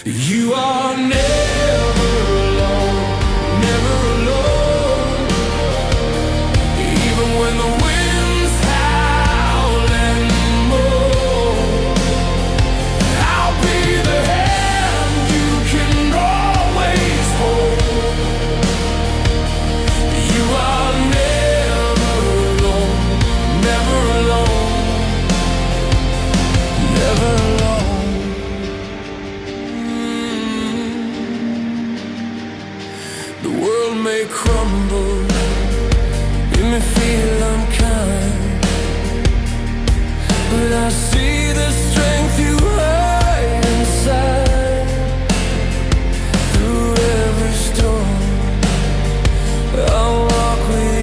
You are never alone, never alone. Even when the winds howl and moan, I'll be the hand you can always hold. You are never alone, never alone, never alone. The world may crumble, you may feel